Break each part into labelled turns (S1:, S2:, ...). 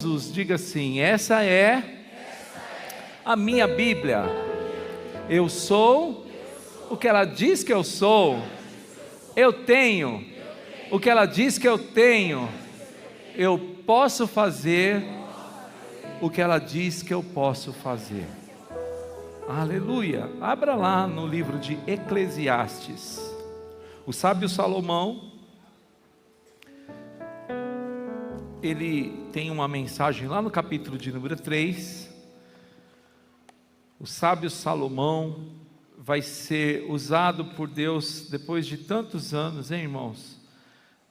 S1: Jesus, diga assim: essa é a minha Bíblia. Eu sou o que ela diz que eu sou. Eu tenho o que ela diz que eu tenho. Eu posso fazer o que ela diz que eu posso fazer. Aleluia. Abra lá no livro de Eclesiastes. O sábio Salomão, ele tem uma mensagem lá no capítulo de número 3. O sábio Salomão vai ser usado por Deus depois de tantos anos, hein, irmãos?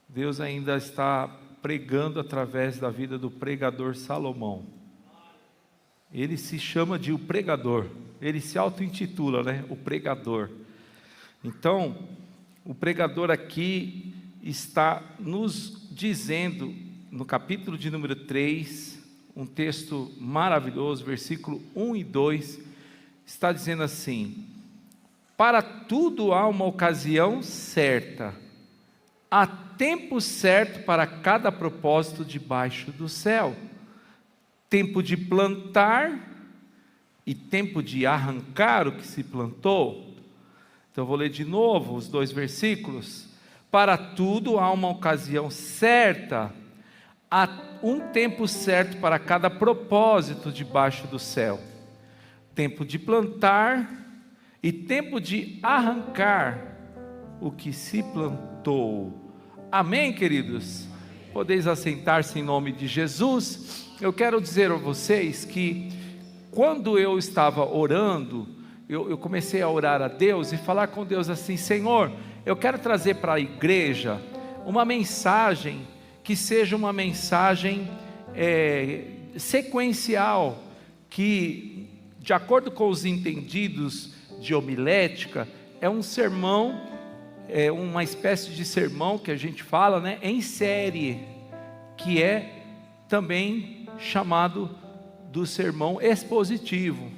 S1: Deus ainda está pregando através da vida do pregador Salomão. Ele se chama de o pregador, ele se auto-intitula, né? O pregador. Então, o pregador aqui está nos dizendo, no capítulo de número 3, um texto maravilhoso, versículo 1 e 2, está dizendo assim: para tudo há uma ocasião certa, há tempo certo para cada propósito debaixo do céu, tempo de plantar e tempo de arrancar o que se plantou. Então eu vou ler de novo os dois versículos. Para tudo há uma ocasião certa, há um tempo certo para cada propósito debaixo do céu, tempo de plantar e tempo de arrancar o que se plantou. Amém, queridos? Podeis assentar-se em nome de Jesus. Eu quero dizer a vocês que quando eu estava orando, eu comecei a orar a Deus e falar com Deus assim: Senhor, eu quero trazer para a igreja uma mensagem que seja uma mensagem sequencial, que, de acordo com os entendidos de homilética, é um sermão, é uma espécie de sermão que a gente fala, né, em série, que é também chamado do sermão expositivo.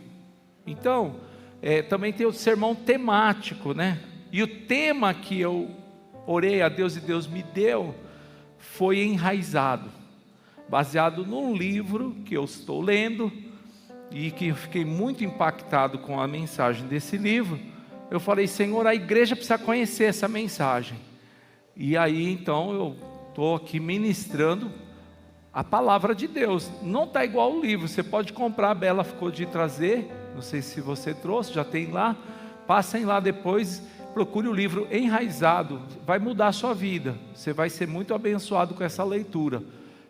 S1: Então, também tem o sermão temático, né? E o tema que eu orei a Deus e Deus me deu foi enraizado, baseado num livro que eu estou lendo e que eu fiquei muito impactado com a mensagem desse livro. Eu falei: Senhor, a igreja precisa conhecer essa mensagem. E aí então eu estou aqui ministrando a palavra de Deus. Não está igual o livro, você pode comprar, a Bela ficou de trazer, não sei se você trouxe, já tem lá, passem lá depois, procure o livro Enraizado, vai mudar a sua vida, você vai ser muito abençoado com essa leitura,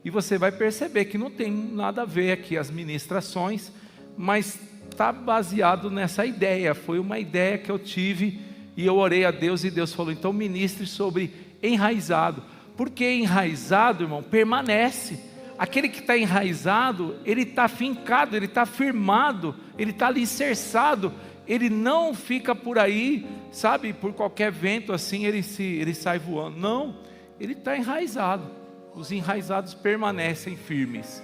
S1: e você vai perceber que não tem nada a ver aqui as ministrações, mas está baseado nessa ideia. Foi uma ideia que eu tive, e eu orei a Deus, e Deus falou: então ministre sobre enraizado, porque enraizado, irmão, permanece. Aquele que está enraizado, ele está fincado, ele está firmado, ele está alicerçado, ele não fica por aí, sabe, por qualquer vento assim, ele sai voando. Não, ele está enraizado. Os enraizados permanecem firmes,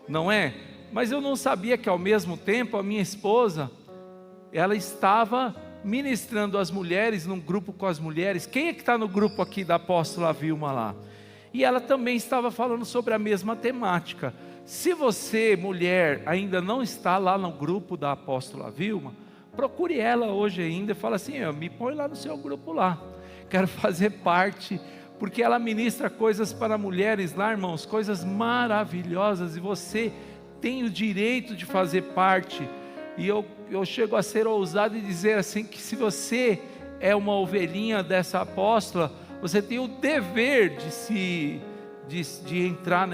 S1: não é? Mas eu não sabia que ao mesmo tempo a minha esposa, ela estava ministrando às mulheres, num grupo com as mulheres. Quem é que está no grupo aqui da apóstola Vilma lá? E ela também estava falando sobre a mesma temática. Se você, mulher, ainda não está lá no grupo da apóstola Vilma, procure ela hoje ainda e fala assim: me põe lá no seu grupo lá, quero fazer parte, porque ela ministra coisas para mulheres lá, irmãos, coisas maravilhosas, e você tem o direito de fazer parte. E eu chego a ser ousado e dizer assim, que se você é uma ovelhinha dessa apóstola, você tem o dever de entrar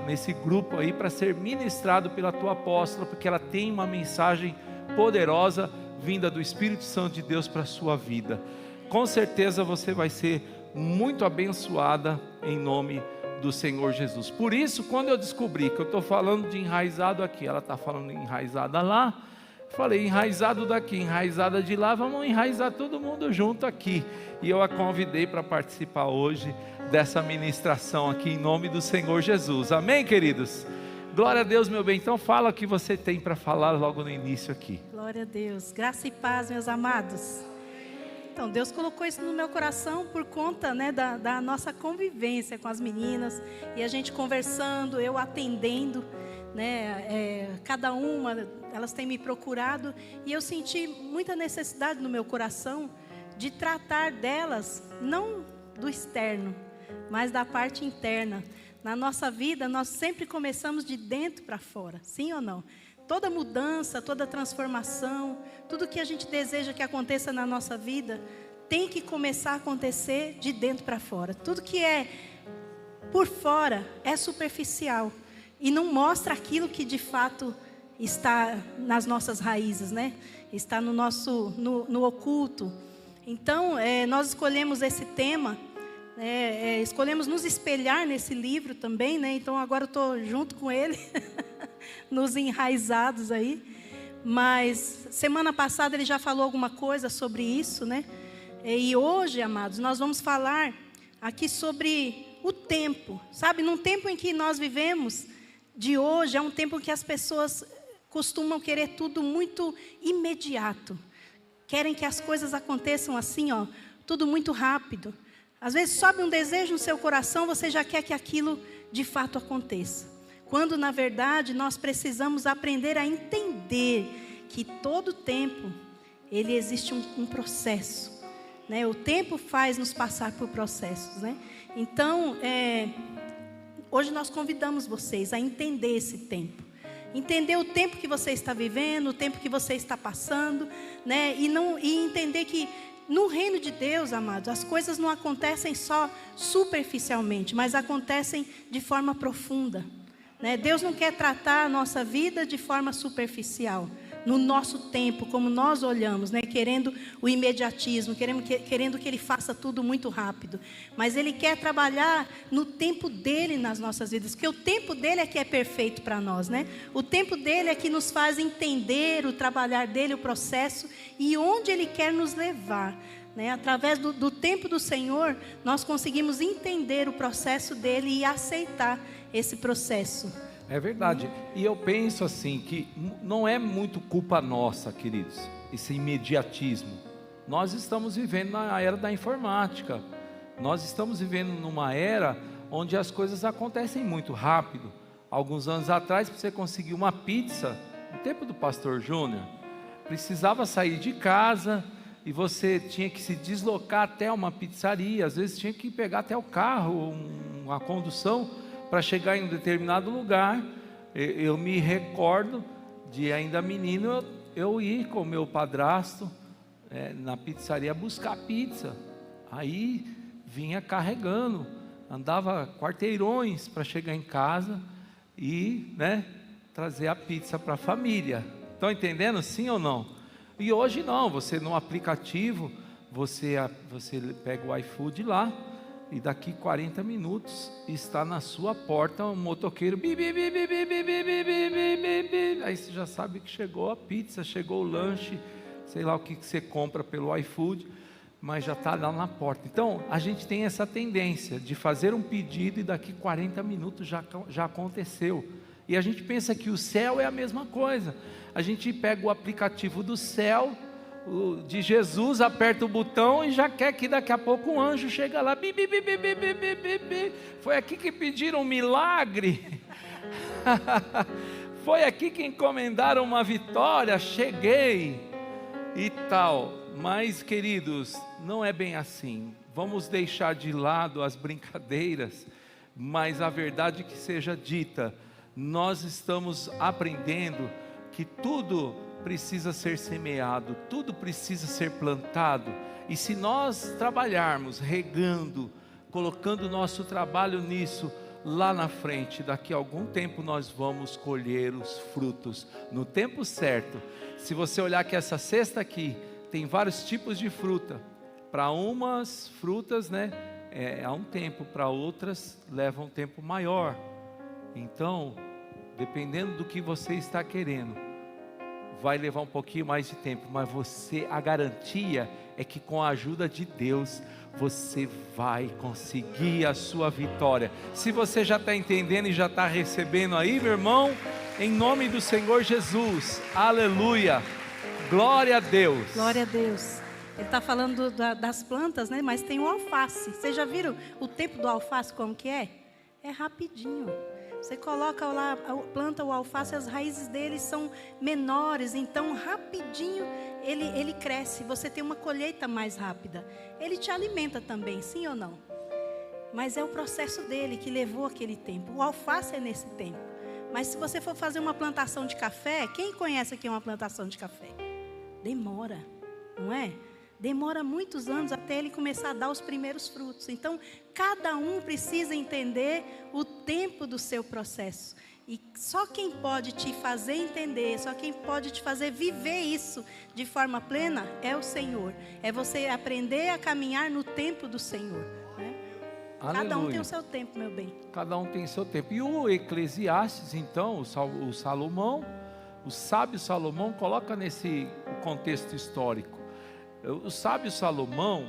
S1: nesse grupo aí, para ser ministrado pela tua apóstola, porque ela tem uma mensagem poderosa, vinda do Espírito Santo de Deus para a sua vida. Com certeza você vai ser muito abençoada em nome do Senhor Jesus. Por isso, quando eu descobri que eu estou falando de enraizado aqui, ela está falando enraizada lá, falei: enraizado daqui, enraizada de lá, vamos enraizar todo mundo junto aqui. E eu a convidei para participar hoje dessa ministração aqui, em nome do Senhor Jesus. Amém, queridos? Glória a Deus, meu bem. Então fala o que você tem para falar logo no início aqui.
S2: Glória a Deus. Graça e paz, meus amados. Então, Deus colocou isso no meu coração por conta, né, da nossa convivência com as meninas, e a gente conversando, eu atendendo, né, cada uma, elas têm me procurado, e eu senti muita necessidade no meu coração de tratar delas, não do externo, mas da parte interna. Na nossa vida, nós sempre começamos de dentro para fora, sim ou não? Toda mudança, toda transformação, tudo que a gente deseja que aconteça na nossa vida, tem que começar a acontecer de dentro para fora. Tudo que é por fora é superficial e não mostra aquilo que de fato está nas nossas raízes, né? Está no oculto. Então, nós escolhemos esse tema, escolhemos nos espelhar nesse livro também, né? Então agora eu estou junto com ele, nos enraizados aí. Mas semana passada ele já falou alguma coisa sobre isso, né? E hoje, amados, nós vamos falar aqui sobre o tempo, sabe? Num tempo em que nós vivemos, de hoje, é um tempo que as pessoas costumam querer tudo muito imediato. Querem que as coisas aconteçam assim, ó, tudo muito rápido. Às vezes sobe um desejo no seu coração, você já quer que aquilo de fato aconteça. Quando na verdade nós precisamos aprender a entender que todo tempo, ele existe um processo, né? O tempo faz nos passar por processos, né? Então, hoje nós convidamos vocês a entender esse tempo. Entender o tempo que você está vivendo, o tempo que você está passando, né? E entender que no reino de Deus, amados, as coisas não acontecem só superficialmente, mas acontecem de forma profunda, né? Deus não quer tratar a nossa vida de forma superficial, no nosso tempo, como nós olhamos, né? Querendo o imediatismo, querendo que Ele faça tudo muito rápido. Mas Ele quer trabalhar no tempo dEle nas nossas vidas, porque o tempo dEle é que é perfeito para nós, né? O tempo dEle é que nos faz entender o trabalhar dEle, o processo e onde Ele quer nos levar, né? Através do tempo do Senhor, nós conseguimos entender o processo dEle e aceitar esse processo.
S1: É verdade, e eu penso assim, que não é muito culpa nossa, queridos, esse imediatismo. Nós estamos vivendo na era da informática, nós estamos vivendo numa era onde as coisas acontecem muito rápido. Alguns anos atrás, para você conseguir uma pizza, no tempo do pastor Júnior, precisava sair de casa e você tinha que se deslocar até uma pizzaria, às vezes tinha que pegar até o carro, uma condução, para chegar em um determinado lugar. Eu me recordo de ainda menino, eu ir com o meu padrasto na pizzaria buscar pizza. Aí vinha carregando, andava quarteirões para chegar em casa e, né, trazer a pizza para a família. Estão entendendo, sim ou não? E hoje não, você no aplicativo, você pega o iFood lá, e daqui 40 minutos está na sua porta um motoqueiro, bi, bi, bi, bi, bi, bi, bi, bi, bi, bi. Aí você já sabe que chegou a pizza, chegou o lanche, sei lá o que você compra pelo iFood, mas já está lá na porta. Então a gente tem essa tendência de fazer um pedido e daqui 40 minutos já aconteceu. E a gente pensa que o céu é a mesma coisa. A gente pega o aplicativo do céu, de Jesus, aperta o botão e já quer que daqui a pouco um anjo chega lá. Bi, bi, bi, bi, bi, bi, bi, bi, bi. Foi aqui que pediram um milagre. Foi aqui que encomendaram uma vitória. Cheguei e tal. Mas, queridos, não é bem assim. Vamos deixar de lado as brincadeiras, mas a verdade que seja dita, nós estamos aprendendo que tudo precisa ser semeado, tudo precisa ser plantado, e se nós trabalharmos, regando, colocando o nosso trabalho nisso, lá na frente, daqui a algum tempo nós vamos colher os frutos, no tempo certo. Se você olhar que essa cesta aqui, tem vários tipos de fruta, para umas frutas, né, há um tempo, para outras leva um tempo maior. Então, dependendo do que você está querendo, vai levar um pouquinho mais de tempo, mas a garantia é que com a ajuda de Deus, você vai conseguir a sua vitória. Se você já está entendendo e já está recebendo aí, meu irmão, em nome do Senhor Jesus, aleluia, glória a Deus.
S2: Glória a Deus. Ele está falando das plantas, né? Mas tem o alface. Vocês já viram o tempo do alface como que é? É rapidinho. Você coloca lá, planta o alface, as raízes dele são menores, então rapidinho ele cresce. Você tem uma colheita mais rápida. Ele te alimenta também, sim ou não? Mas é o processo dele que levou aquele tempo. O alface é nesse tempo. Mas se você for fazer uma plantação de café, quem conhece aqui uma plantação de café? Demora, não é? Demora muitos anos até ele começar a dar os primeiros frutos. Então, cada um precisa entender o tempo do seu processo. E só quem pode te fazer entender, só quem pode te fazer viver isso de forma plena é o Senhor. É você aprender a caminhar no tempo do Senhor, né? Cada um tem o seu tempo, meu bem.
S1: Cada um tem o seu tempo. E o Eclesiastes, então, o Salomão, o sábio Salomão, coloca nesse contexto histórico. O sábio Salomão,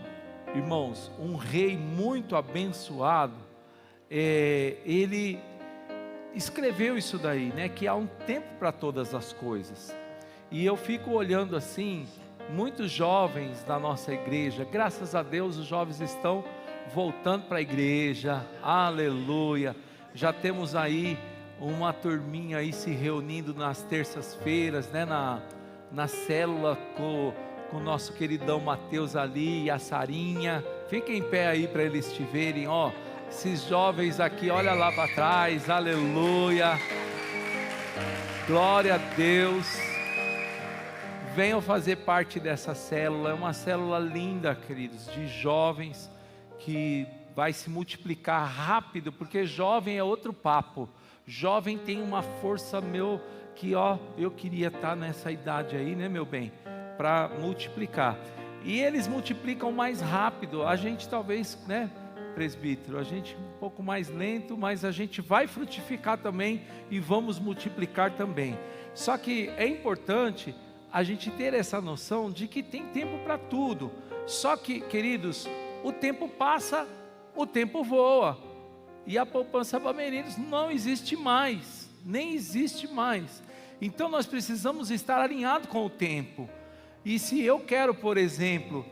S1: irmãos, um rei muito abençoado, ele escreveu isso daí, né? Que há um tempo para todas as coisas. E eu fico olhando assim, muitos jovens da nossa igreja, graças a Deus os jovens estão voltando para a igreja, aleluia. Já temos aí uma turminha aí se reunindo nas terças-feiras, né? Na célula com o nosso queridão Mateus ali e a Sarinha. Fiquem em pé aí para eles te verem, ó. Esses jovens aqui, olha lá para trás, aleluia. Glória a Deus. Venham fazer parte dessa célula. É uma célula linda, queridos, de jovens que vai se multiplicar rápido, porque jovem é outro papo. Jovem tem uma força que ó, eu queria estar nessa idade aí, né, meu bem? Para multiplicar. E eles multiplicam mais rápido. A gente talvez, né, presbítero, a gente um pouco mais lento, mas a gente vai frutificar também e vamos multiplicar também. Só que é importante a gente ter essa noção de que tem tempo para tudo. Só que, queridos, o tempo passa, o tempo voa. E a poupança Bamerinos não existe mais, nem existe mais. Então nós precisamos estar alinhados com o tempo. E se eu quero, por exemplo,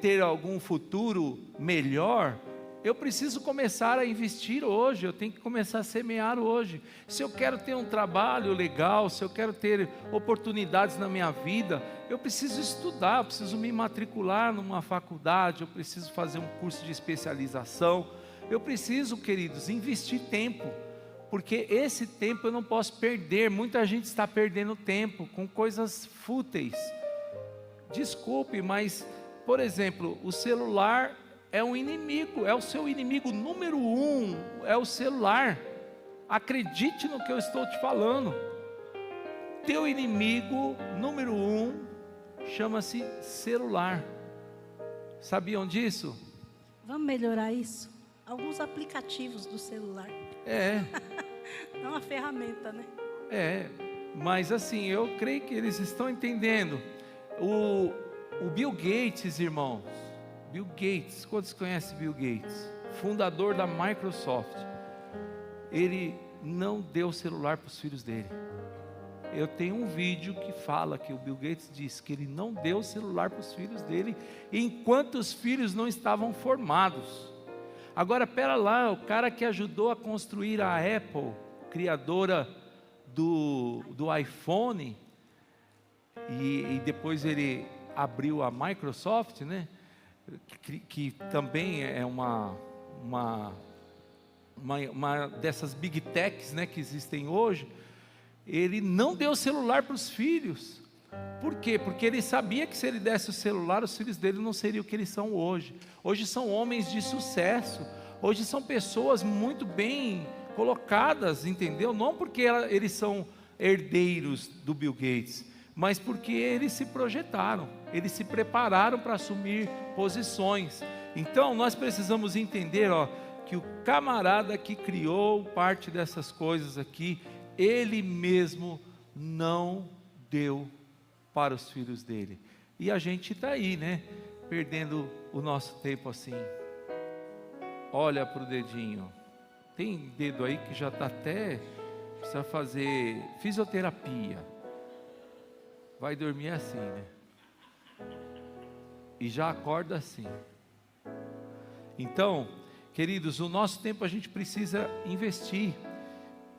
S1: ter algum futuro melhor, eu preciso começar a investir hoje, eu tenho que começar a semear hoje. Se eu quero ter um trabalho legal, se eu quero ter oportunidades na minha vida, eu preciso estudar, eu preciso me matricular numa faculdade, eu preciso fazer um curso de especialização. Eu preciso, queridos, investir tempo, porque esse tempo eu não posso perder. Muita gente está perdendo tempo com coisas fúteis. Desculpe, mas, por exemplo, o celular é um inimigo, é o seu inimigo número 1, é o celular. Acredite no que eu estou te falando. Teu inimigo número 1 chama-se celular. Sabiam disso?
S2: Vamos melhorar isso? Alguns aplicativos do celular. Não uma ferramenta, né?
S1: Mas assim, eu creio que eles estão entendendo. O Bill Gates, irmãos, Bill Gates, quantos conhecem Bill Gates? Fundador da Microsoft. Ele não deu celular para os filhos dele. Eu tenho um vídeo que fala que o Bill Gates disse que ele não deu celular para os filhos dele, enquanto os filhos não estavam formados. Agora, pera lá, o cara que ajudou a construir a Apple, criadora do iPhone, e depois ele abriu a Microsoft, né? Que também é uma dessas big techs, né, que existem hoje. Ele não deu celular para os filhos. Por quê? Porque ele sabia que se ele desse o celular, os filhos dele não seriam o que eles são hoje. Hoje são homens de sucesso. Hoje são pessoas muito bem colocadas, entendeu? Não porque eles são herdeiros do Bill Gates, mas porque eles se projetaram, eles se prepararam para assumir posições. Então nós precisamos entender, que o camarada que criou parte dessas coisas aqui, ele mesmo não deu para os filhos dele. E a gente está aí, né? Perdendo o nosso tempo assim. Olha para o dedinho. Tem dedo aí que já está até, precisa fazer fisioterapia. Vai dormir assim, né? e já acorda assim. Então, queridos, o nosso tempo a gente precisa investir,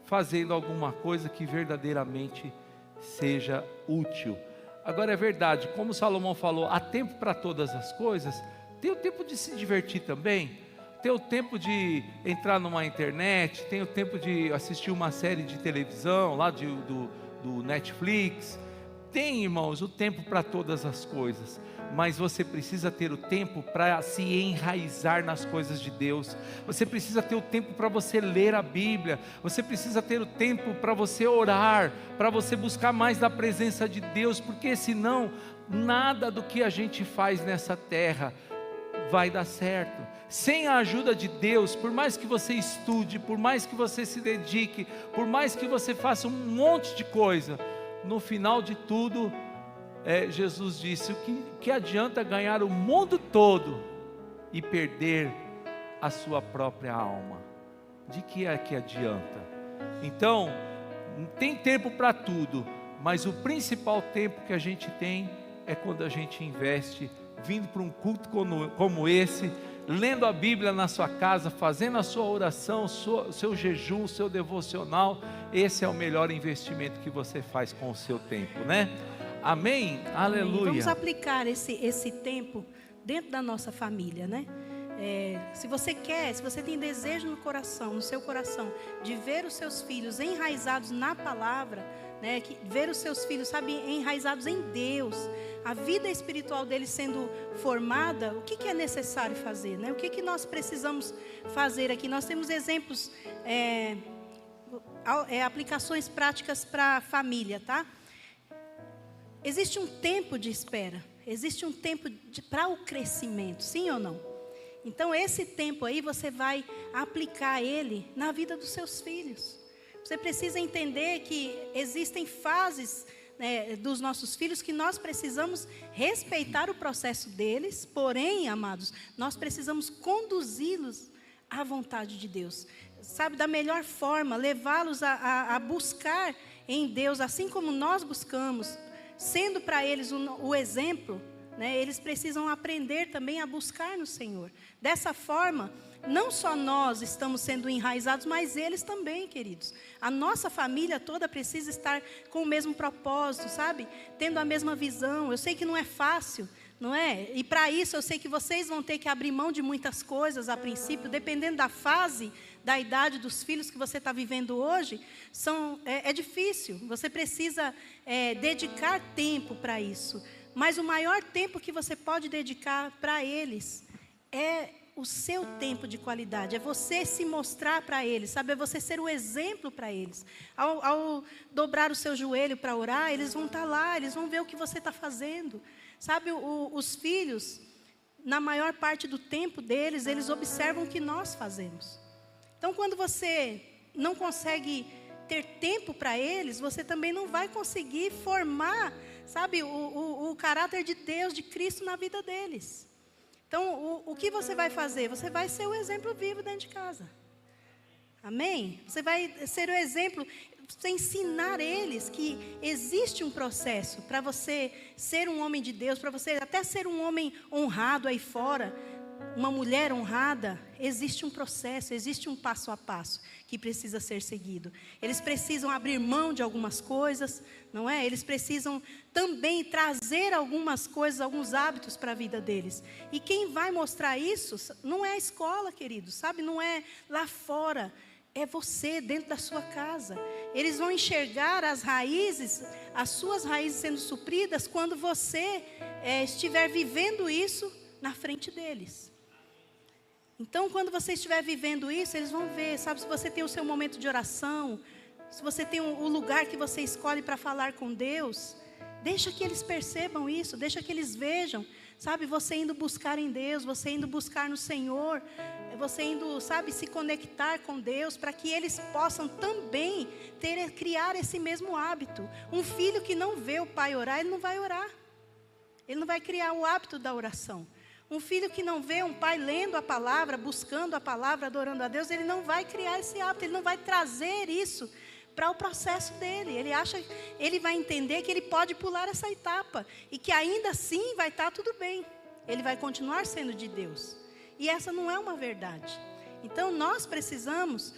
S1: fazendo alguma coisa que verdadeiramente seja útil. Agora é verdade, como Salomão falou, há tempo para todas as coisas. Tem o tempo de se divertir também, tem o tempo de entrar numa internet, tem o tempo de assistir uma série de televisão lá do Netflix. Tem, irmãos, o tempo para todas as coisas, mas você precisa ter o tempo para se enraizar nas coisas de Deus. Você precisa ter o tempo para você ler a Bíblia. Você precisa ter o tempo para você orar, para você buscar mais da presença de Deus, porque senão nada do que a gente faz nessa terra vai dar certo. Sem a ajuda de Deus, por mais que você estude, por mais que você se dedique, por mais que você faça um monte de coisa, no final de tudo, Jesus disse: o que adianta ganhar o mundo todo e perder a sua própria alma? De que é que adianta? Então, tem tempo para tudo, mas o principal tempo que a gente tem é quando a gente investe, vindo para um culto como esse, lendo a Bíblia na sua casa, fazendo a sua oração, seu jejum, seu devocional. Esse é o melhor investimento que você faz com o seu tempo, né? Amém? Aleluia.
S2: Vamos aplicar esse tempo dentro da nossa família, né? Se você tem desejo no coração, no seu coração, de ver os seus filhos enraizados na palavra, né? Ver os seus filhos, enraizados em Deus, a vida espiritual deles sendo formada, o que é necessário fazer, né? O que nós precisamos fazer aqui? Nós temos exemplos, aplicações práticas para a família, tá? Existe um tempo de espera, existe um tempo para o crescimento, sim ou não? Então esse tempo aí você vai aplicar ele na vida dos seus filhos. Você precisa entender que existem fases, né, dos nossos filhos que nós precisamos respeitar o processo deles, porém, amados, nós precisamos conduzi-los à vontade de Deus. Da melhor forma, levá-los a buscar em Deus, assim como nós buscamos, sendo para eles o exemplo, né, eles precisam aprender também a buscar no Senhor. Dessa forma, não só nós estamos sendo enraizados, mas eles também, queridos. A nossa família toda precisa estar com o mesmo propósito, tendo a mesma visão. Eu sei que não é fácil, não é? E para isso eu sei que vocês vão ter que abrir mão de muitas coisas a princípio, dependendo da fase, da idade dos filhos que você está vivendo hoje. É difícil, você precisa dedicar tempo para isso. Mas o maior tempo que você pode dedicar para eles é o seu tempo de qualidade, é você se mostrar para eles, é você ser o exemplo para eles. Ao dobrar o seu joelho para orar, eles vão estar lá, eles vão ver o que você está fazendo. Os filhos, na maior parte do tempo deles, eles observam o que nós fazemos. Então, quando você não consegue ter tempo para eles, você também não vai conseguir formar, o caráter de Deus, de Cristo na vida deles. Então, o que você vai fazer? Você vai ser o exemplo vivo dentro de casa. Amém? Você vai ser o exemplo, você ensinar eles que existe um processo para você ser um homem de Deus, para você até ser um homem honrado aí fora, uma mulher honrada. Existe um processo, existe um passo a passo que precisa ser seguido. Eles precisam abrir mão de algumas coisas, não é? Eles precisam também trazer algumas coisas, alguns hábitos para a vida deles. E quem vai mostrar isso não é a escola, querido, não é lá fora, é você dentro da sua casa. Eles vão enxergar as suas raízes sendo supridas quando você estiver vivendo isso na frente deles. Então, quando você estiver vivendo isso, eles vão ver, se você tem o seu momento de oração, se você tem o lugar que você escolhe para falar com Deus, deixa que eles percebam isso, deixa que eles vejam, você indo buscar em Deus, você indo buscar no Senhor, você indo, se conectar com Deus, para que eles possam também criar esse mesmo hábito. Um filho que não vê o pai orar, ele não vai orar, ele não vai criar o hábito da oração. Um filho que não vê um pai lendo a palavra, buscando a palavra, adorando a Deus, ele não vai criar esse hábito, ele não vai trazer isso para o processo dele. Ele vai entender que ele pode pular essa etapa e que ainda assim vai estar tudo bem. ele vai continuar sendo de Deus. E essa não é uma verdade. Então nós precisamos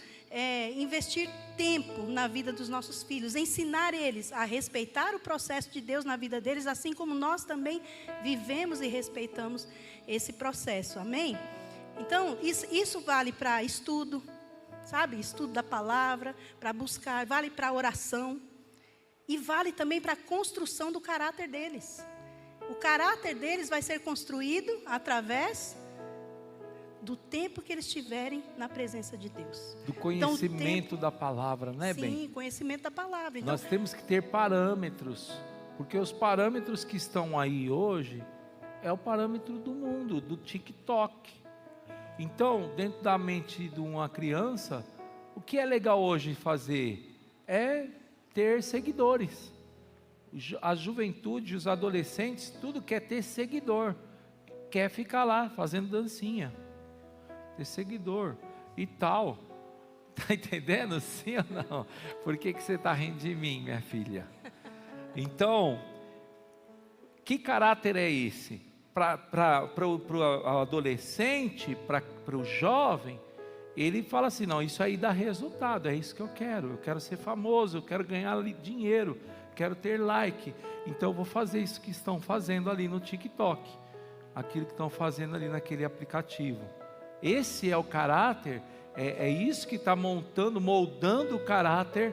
S2: investir tempo na vida dos nossos filhos, ensinar eles a respeitar o processo de Deus na vida deles, assim como nós também vivemos e respeitamos esse processo, amém? Então isso vale para estudo, sabe? Estudo da palavra, para buscar, vale para oração, e vale também para a construção do caráter deles. O caráter deles vai ser construído através do tempo que eles tiverem na presença de Deus.
S1: Do conhecimento da palavra, né,
S2: sim,
S1: bem?
S2: Sim, conhecimento da palavra. Então,
S1: nós temos que ter parâmetros, porque os parâmetros que estão aí hoje é o parâmetro do mundo, do TikTok. Então, dentro da mente de uma criança, o que é legal hoje fazer é ter seguidores. A juventude, os adolescentes, tudo quer ter seguidor, quer ficar lá fazendo dancinha, ter seguidor e tal. Está entendendo? Sim ou não? Por que você está rindo de mim, minha filha? Então, que caráter é esse? Para o adolescente, para o jovem, ele fala assim, não, isso aí dá resultado, é isso que eu quero ser famoso, eu quero ganhar dinheiro, quero ter like, então eu vou fazer isso que estão fazendo ali no TikTok, aquilo que estão fazendo ali naquele aplicativo. Esse é o caráter, é isso que está moldando o caráter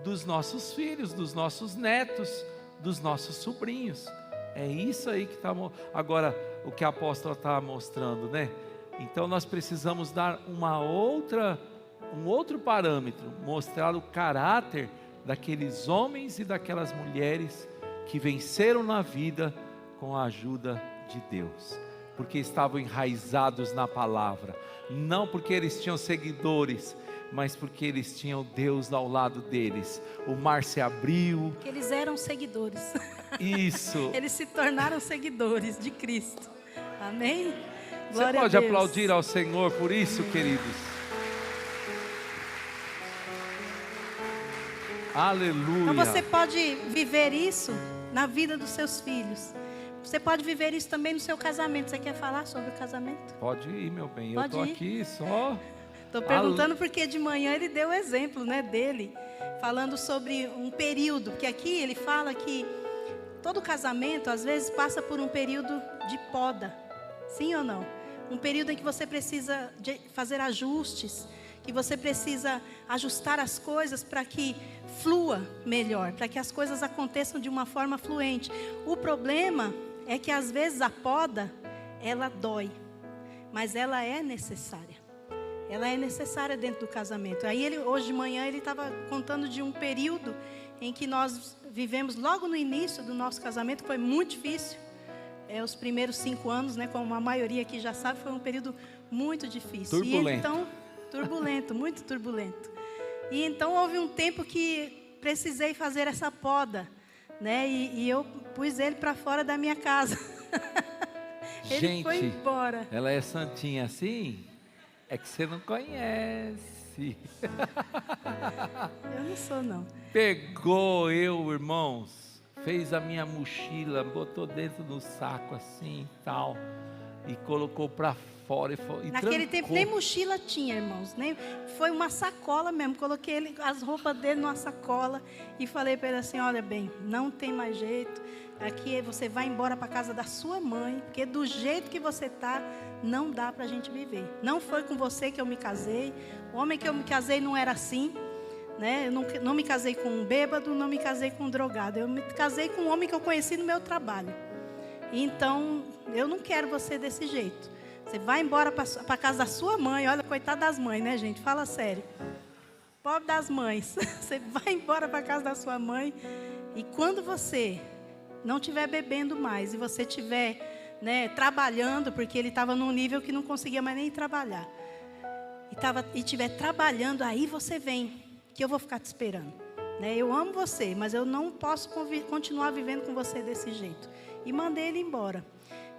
S1: dos nossos filhos, dos nossos netos, dos nossos sobrinhos. É isso aí que está. Agora, o que a apóstola está mostrando, né? Então nós precisamos dar um outro parâmetro, mostrar o caráter daqueles homens e daquelas mulheres que venceram na vida com a ajuda de Deus, porque estavam enraizados na palavra, não porque eles tinham seguidores, mas porque eles tinham Deus ao lado deles. O mar se abriu.
S2: Porque eles eram seguidores.
S1: Isso.
S2: Eles se tornaram seguidores de Cristo. Amém?
S1: Glória Você pode a Deus. Aplaudir ao Senhor por isso, queridos? Aleluia.
S2: Então você pode viver isso na vida dos seus filhos. Você pode viver isso também no seu casamento. Você quer falar sobre o casamento?
S1: Pode ir, meu bem.
S2: Pode
S1: eu estou aqui só.
S2: Estou perguntando porque de manhã ele deu o exemplo, né, dele, falando sobre um período. Porque aqui ele fala que todo casamento às vezes passa por um período de poda. Sim ou não? Um período em que você precisa fazer ajustes, que você precisa ajustar as coisas para que flua melhor, para que as coisas aconteçam de uma forma fluente. O problema é que às vezes a poda, ela dói, mas ela é necessária. Ela é necessária dentro do casamento. Aí hoje de manhã ele estava contando de um período em que nós vivemos logo no início do nosso casamento, que foi muito difícil. Os primeiros 5 anos, né, como a maioria aqui já sabe, foi um período muito difícil.
S1: Turbulento.
S2: E então, turbulento, muito turbulento. E então houve um tempo que precisei fazer essa poda, né? E eu pus ele para fora da minha casa. Ele
S1: Gente,
S2: foi embora.
S1: Ela é santinha assim? É que você não conhece.
S2: Eu não sou, não.
S1: Pegou eu, irmãos, fez a minha mochila, botou dentro do saco assim e tal, e colocou para fora. E
S2: naquele
S1: trancou.
S2: tempo nem mochila tinha, irmãos. Foi uma sacola mesmo. Coloquei as roupas dele numa sacola e falei para ele assim, olha bem, não tem mais jeito. Aqui você vai embora para casa da sua mãe, porque do jeito que você está, não dá para a gente viver. Não foi com você que eu me casei. O homem que eu me casei não era assim, né? Eu não me casei com um bêbado, não me casei com um drogado. Eu me casei com um homem que eu conheci no meu trabalho. Então, eu não quero você desse jeito. Você vai embora para casa da sua mãe. Olha, coitada das mães, né, gente? Fala sério. Pobre das mães. Você vai embora para casa da sua mãe. E quando você não estiver bebendo mais e você estiver, né, trabalhando, porque ele estava num nível que não conseguia mais nem trabalhar, e estiver trabalhando, aí você vem, que eu vou ficar te esperando, né? Eu amo você, mas eu não posso continuar vivendo com você desse jeito. E mandei ele embora.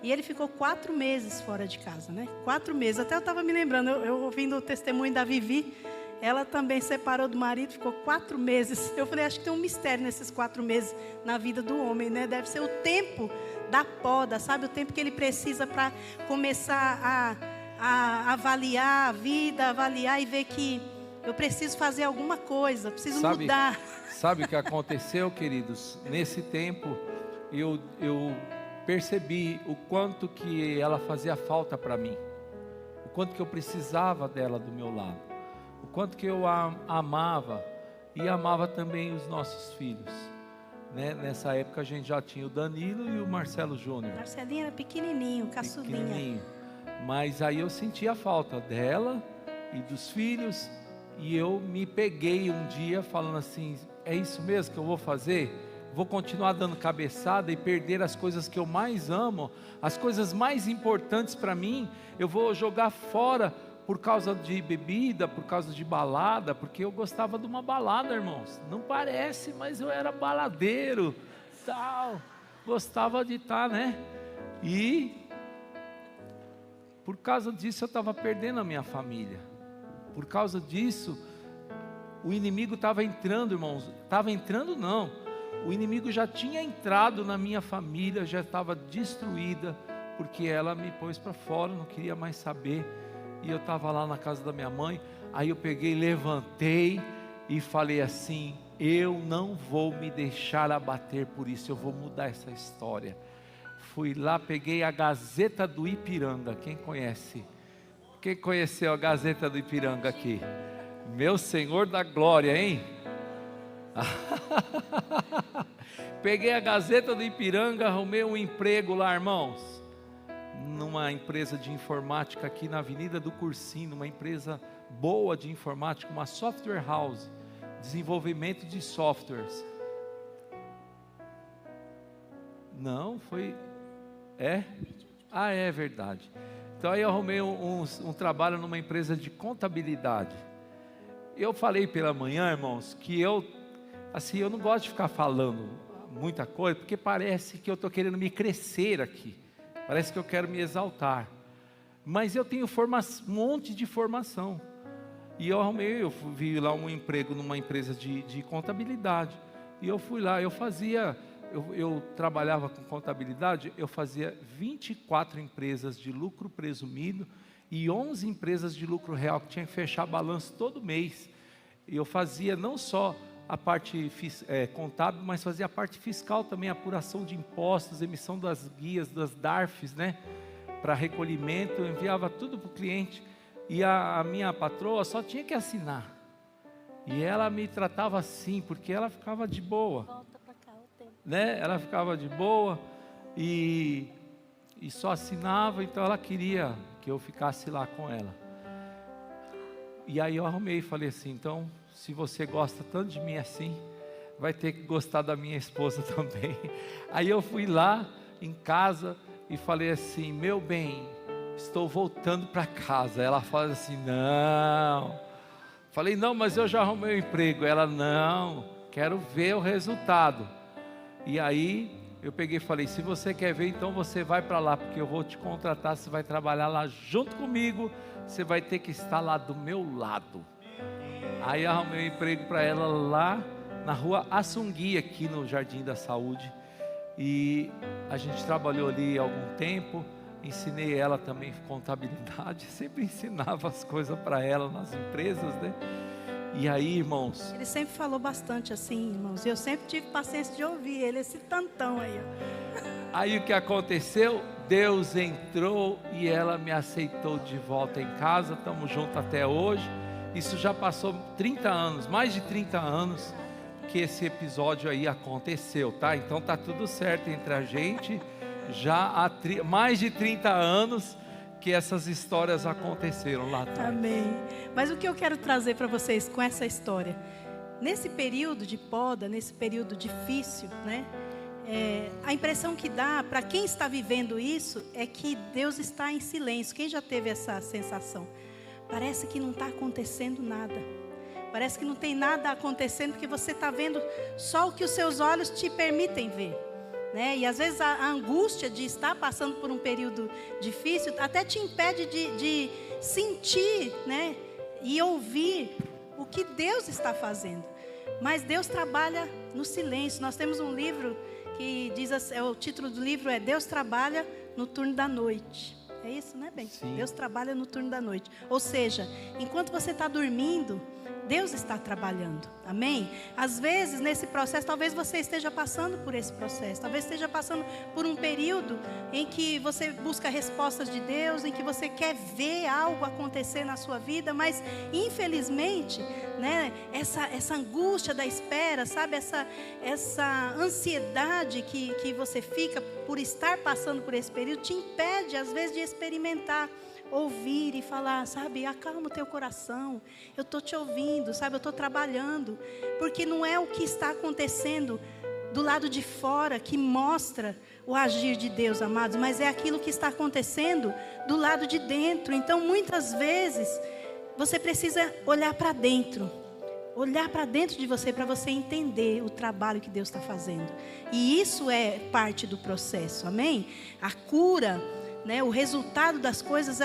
S2: E ele ficou 4 meses fora de casa, né? 4 meses. Até eu estava me lembrando, eu ouvindo o testemunho da Vivi, ela também separou do marido, ficou 4 meses. Eu falei, acho que tem um mistério nesses 4 meses na vida do homem, né? Deve ser o tempo da poda, sabe? O tempo que ele precisa para começar a avaliar a vida, avaliar e ver que eu preciso fazer alguma coisa, preciso mudar.
S1: Sabe o que aconteceu, queridos? Nesse tempo, eu percebi o quanto que ela fazia falta para mim. O quanto que eu precisava dela do meu lado. O quanto que eu a amava. E amava também os nossos filhos. Né? Nessa época a gente já tinha o Danilo e o Marcelo Júnior.
S2: Marcelinho era pequenininho, caçulinha.
S1: Mas aí eu sentia a falta dela e dos filhos. E eu me peguei um dia falando assim, é isso mesmo que eu vou fazer? Vou continuar dando cabeçada e perder as coisas que eu mais amo, as coisas mais importantes para mim, eu vou jogar fora por causa de bebida, por causa de balada, porque eu gostava de uma balada, irmãos. Não parece, mas eu era baladeiro, tal, gostava de estar, né? E por causa disso eu estava perdendo a minha família. Por causa disso, o inimigo estava entrando, irmãos. Estava entrando não. O inimigo já tinha entrado na minha família, já estava destruída, porque ela me pôs para fora, não queria mais saber. E eu estava lá na casa da minha mãe, aí eu peguei, levantei e falei assim, eu não vou me deixar abater por isso, eu vou mudar essa história. Fui lá, peguei a Gazeta do Ipiranga, quem conhece? Quem conheceu a Gazeta do Ipiranga aqui? Meu Senhor da Glória, hein? Peguei a Gazeta do Ipiranga, arrumei um emprego lá, irmãos, numa empresa de informática aqui na Avenida do Cursinho, uma empresa boa de informática, uma software house, desenvolvimento de softwares. Não, foi... É? Ah, é verdade. Então aí eu arrumei um trabalho numa empresa de contabilidade. Eu falei pela manhã, irmãos, que eu não gosto de ficar falando muita coisa, porque parece que eu estou querendo me crescer aqui. Parece que eu quero me exaltar. Mas eu tenho um monte de formação. E eu vi lá um emprego numa empresa de contabilidade. E eu fui lá, eu trabalhava com contabilidade, eu fazia 24 empresas de lucro presumido e 11 empresas de lucro real, que tinha que fechar balanço todo mês. E eu fazia não só a parte contábil, mas fazia a parte fiscal também, apuração de impostos, emissão das guias, das DARFs, né? Para recolhimento, eu enviava tudo para o cliente. E a minha patroa só tinha que assinar. E ela me tratava assim, porque ela ficava de boa. Né? Ela ficava de boa e só assinava, então ela queria que eu ficasse lá com ela. E aí eu arrumei e falei assim, então, se você gosta tanto de mim assim, vai ter que gostar da minha esposa também. Aí eu fui lá em casa e falei assim, meu bem, estou voltando para casa. Ela fala assim, não. Falei, não, mas eu já arrumei um emprego. Ela, não, quero ver o resultado. E aí eu peguei e falei, se você quer ver, então você vai para lá, porque eu vou te contratar, você vai trabalhar lá junto comigo, você vai ter que estar lá do meu lado. Aí eu arrumei um emprego para ela lá na rua Assungui, aqui no Jardim da Saúde. E a gente trabalhou ali algum tempo, ensinei ela também contabilidade, sempre ensinava as coisas para ela nas empresas, né? E aí, irmãos,
S2: ele sempre falou bastante assim, irmãos, e eu sempre tive paciência de ouvir ele, esse tantão aí.
S1: Aí o que aconteceu? Deus entrou e ela me aceitou de volta em casa, estamos juntos até hoje. Isso já passou 30 anos, mais de 30 anos que esse episódio aí aconteceu, tá? Então tá tudo certo entre a gente, já há mais de 30 anos que essas histórias aconteceram lá atrás.
S2: Amém. Mas o que eu quero trazer para vocês com essa história, nesse período de poda, nesse período difícil, né? A impressão que dá para quem está vivendo isso é que Deus está em silêncio. Quem já teve essa sensação? Parece que não está acontecendo nada. Parece que não tem nada acontecendo, porque você está vendo só o que os seus olhos te permitem ver. Né? E às vezes a angústia de estar passando por um período difícil até te impede de sentir, né? E ouvir o que Deus está fazendo. Mas Deus trabalha no silêncio. Nós temos um livro que diz, o título do livro é Deus trabalha no turno da noite. É isso, né, bem?
S1: Sim.
S2: Deus trabalha no turno da noite. Ou seja, enquanto você está dormindo, Deus está trabalhando, amém? Às vezes nesse processo, talvez você esteja passando por esse processo, talvez esteja passando por um período em que você busca respostas de Deus, em que você quer ver algo acontecer na sua vida, mas infelizmente, né, essa angústia da espera, sabe, essa ansiedade que você fica por estar passando por esse período, te impede às vezes de experimentar, ouvir e falar, sabe, acalma o teu coração, eu estou te ouvindo, sabe, eu estou trabalhando, porque não é o que está acontecendo do lado de fora que mostra o agir de Deus, amados, mas é aquilo que está acontecendo do lado de dentro. Então muitas vezes você precisa olhar para dentro de você, para você entender o trabalho que Deus está fazendo, e isso é parte do processo, amém? A cura, né, o resultado das coisas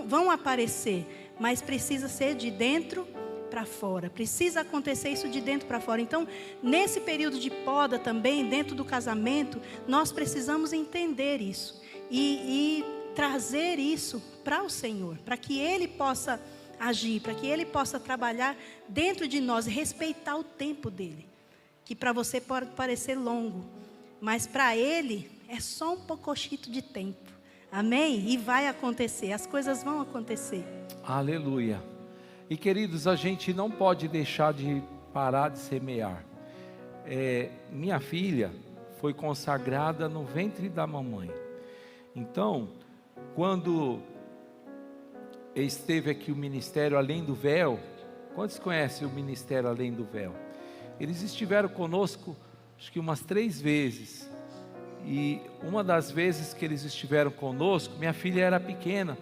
S2: vão aparecer, mas precisa ser de dentro para fora, precisa acontecer isso de dentro para fora. Então, nesse período de poda também, dentro do casamento, nós precisamos entender isso e trazer isso para o Senhor, para que Ele possa agir, para que Ele possa trabalhar dentro de nós e respeitar o tempo dEle, que para você pode parecer longo, mas para Ele é só um pocochito de tempo. Amém? E vai acontecer, as coisas vão acontecer.
S1: Aleluia. E queridos, a gente não pode deixar de parar de semear. Minha filha foi consagrada no ventre da mamãe. Então, quando esteve aqui o Ministério Além do Véu, quantos conhecem o Ministério Além do Véu? Eles estiveram conosco, acho que umas 3 vezes. E uma das vezes que eles estiveram conosco, minha filha era pequena,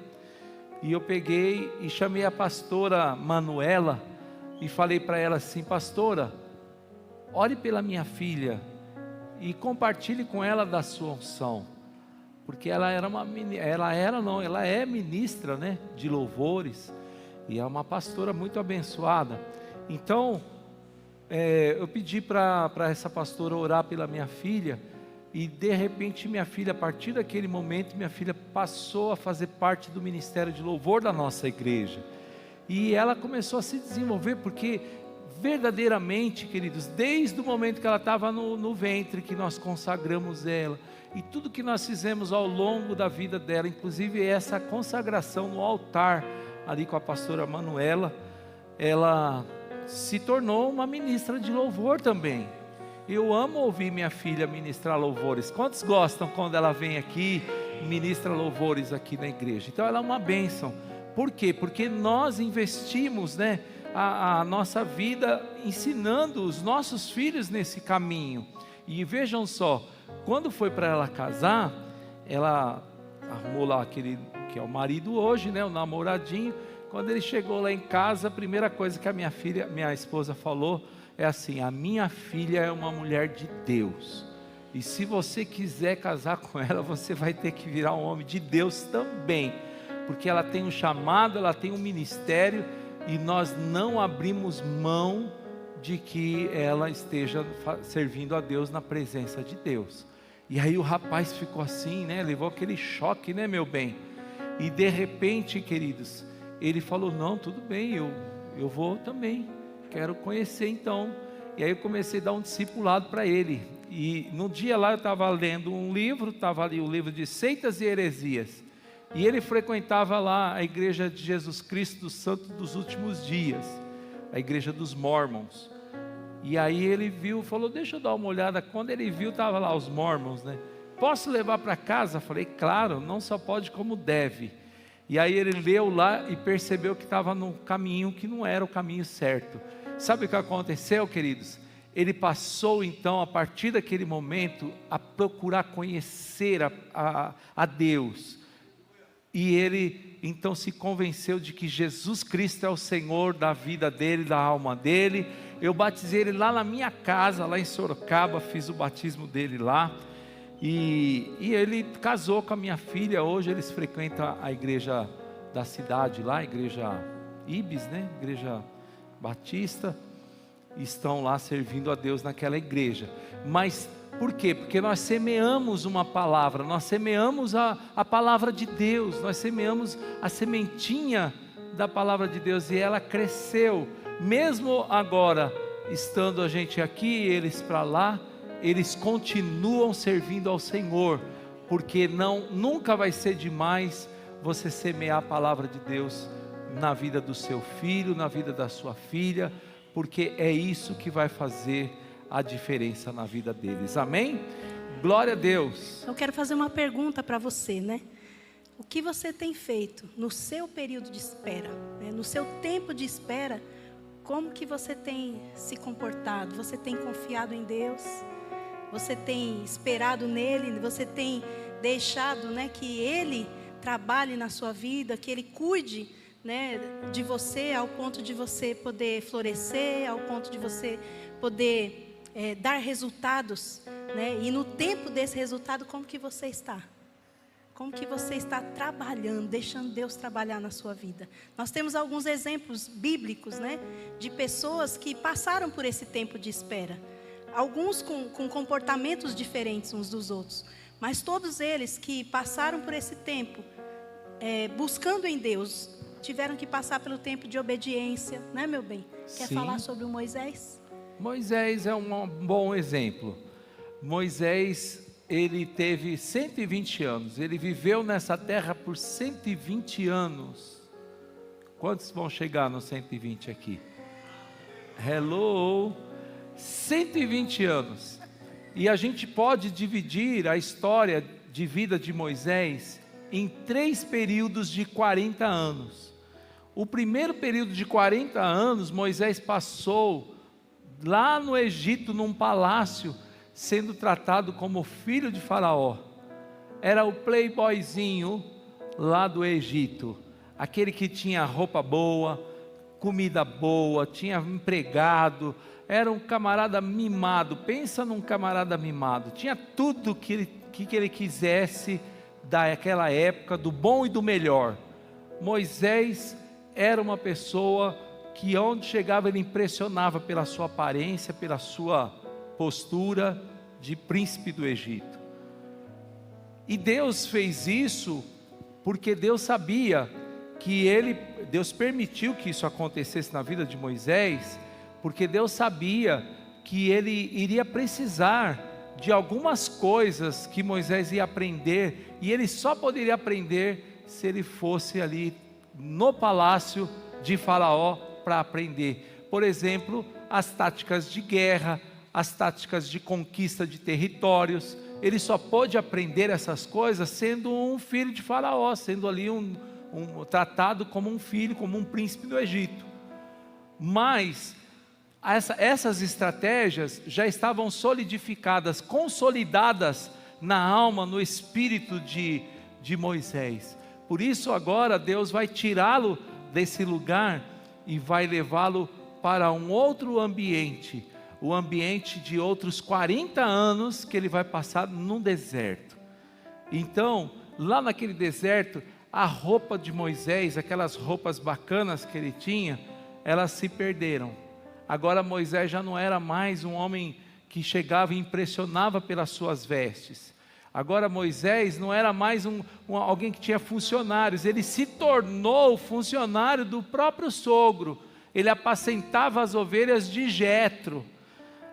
S1: e eu peguei e chamei a pastora Manuela e falei para ela assim: pastora, ore pela minha filha e compartilhe com ela da sua unção, porque ela é ministra, né, de louvores, e é uma pastora muito abençoada. Então eu pedi para essa pastora orar pela minha filha. E de repente minha filha, a partir daquele momento, minha filha passou a fazer parte do ministério de louvor da nossa igreja. E ela começou a se desenvolver, porque verdadeiramente, queridos, desde o momento que ela estava no ventre, que nós consagramos ela, e tudo que nós fizemos ao longo da vida dela, inclusive essa consagração no altar, ali com a pastora Manuela, ela se tornou uma ministra de louvor também. Eu amo ouvir minha filha ministrar louvores. Quantos gostam quando ela vem aqui e ministra louvores aqui na igreja? Então ela é uma bênção. Por quê? Porque nós investimos, né, a nossa vida ensinando os nossos filhos nesse caminho. E vejam só, quando foi para ela casar, ela arrumou lá aquele que é o marido hoje, né, o namoradinho. Quando ele chegou lá em casa, a primeira coisa que a minha esposa falou é assim: a minha filha é uma mulher de Deus, e se você quiser casar com ela, você vai ter que virar um homem de Deus também, porque ela tem um chamado, ela tem um ministério, e nós não abrimos mão de que ela esteja servindo a Deus na presença de Deus. E aí o rapaz ficou assim, né, levou aquele choque, né, meu bem, e de repente, queridos, ele falou: não, tudo bem, eu vou também, quero conhecer então. E aí eu comecei a dar um discipulado para ele. E no dia lá eu estava lendo um livro, estava ali o livro de Seitas e Heresias. E ele frequentava lá a igreja de Jesus Cristo dos Santos dos Últimos Dias, a igreja dos Mormons. E aí ele viu, falou: deixa eu dar uma olhada. Quando ele viu, estava lá os Mormons, né? Posso levar para casa? Falei: claro, não só pode como deve. E aí ele leu lá e percebeu que estava num caminho que não era o caminho certo. Sabe o que aconteceu, queridos? Ele passou então, a partir daquele momento, a procurar conhecer a Deus. E ele então se convenceu de que Jesus Cristo é o Senhor da vida dele, da alma dele. Eu batizei ele lá na minha casa, lá em Sorocaba, fiz o batismo dele lá. E ele casou com a minha filha. Hoje eles frequentam a igreja da cidade lá, a igreja Ibis, né? Igreja Batista, estão lá servindo a Deus naquela igreja. Mas por quê? Porque nós semeamos uma palavra, nós semeamos a palavra de Deus, nós semeamos a sementinha da palavra de Deus e ela cresceu. Mesmo agora, estando a gente aqui, eles para lá, eles continuam servindo ao Senhor, porque nunca vai ser demais você semear a palavra de Deus na vida do seu filho, na vida da sua filha, porque é isso que vai fazer a diferença na vida deles. Amém? Glória a Deus.
S2: Eu quero fazer uma pergunta para você, né? O que você tem feito no seu período de espera, né? No seu tempo de espera, como que você tem se comportado? Você tem confiado em Deus? Você tem esperado nele? Você tem deixado, né, que Ele trabalhe na sua vida, que Ele cuide, né, de você, ao ponto de você poder florescer, ao ponto de você poder dar resultados, né? E no tempo desse resultado, como que você está? Como que você está trabalhando, deixando Deus trabalhar na sua vida? Nós temos alguns exemplos bíblicos, né, de pessoas que passaram por esse tempo de espera. Alguns com comportamentos diferentes uns dos outros. Mas todos eles que passaram por esse tempo, buscando em Deus, tiveram que passar pelo tempo de obediência, né, meu bem? Quer
S1: Sim.
S2: falar sobre o Moisés?
S1: Moisés é um bom exemplo. Moisés, ele teve 120 anos, ele viveu nessa terra por 120 anos. Quantos vão chegar nos 120 aqui? Hello! 120 anos. E a gente pode dividir a história de vida de Moisés em 3 períodos de 40 anos. O primeiro período de 40 anos, Moisés passou lá no Egito, num palácio, sendo tratado como filho de Faraó. Era o playboyzinho lá do Egito, aquele que tinha roupa boa, comida boa, tinha empregado, era um camarada mimado. Pensa num camarada mimado, tinha tudo que ele quisesse daquela época, do bom e do melhor. Moisés era uma pessoa que onde chegava ele impressionava pela sua aparência, pela sua postura de príncipe do Egito. E Deus fez isso porque Deus sabia que Deus permitiu que isso acontecesse na vida de Moisés, porque Deus sabia que ele iria precisar de algumas coisas que Moisés ia aprender, e ele só poderia aprender se ele fosse ali no palácio de Faraó para aprender. Por exemplo, as táticas de guerra, as táticas de conquista de territórios. Ele só pôde aprender essas coisas sendo um filho de Faraó, sendo ali tratado como um filho, como um príncipe do Egito. Mas essas estratégias já estavam solidificadas, consolidadas na alma, no espírito de Moisés. Por isso agora Deus vai tirá-lo desse lugar e vai levá-lo para um outro ambiente, o ambiente de outros 40 anos que ele vai passar num deserto. Então, lá naquele deserto, a roupa de Moisés, aquelas roupas bacanas que ele tinha, elas se perderam. Agora Moisés já não era mais um homem que chegava e impressionava pelas suas vestes. Agora Moisés não era mais alguém que tinha funcionários, ele se tornou funcionário do próprio sogro. Ele apacentava as ovelhas de Jetro.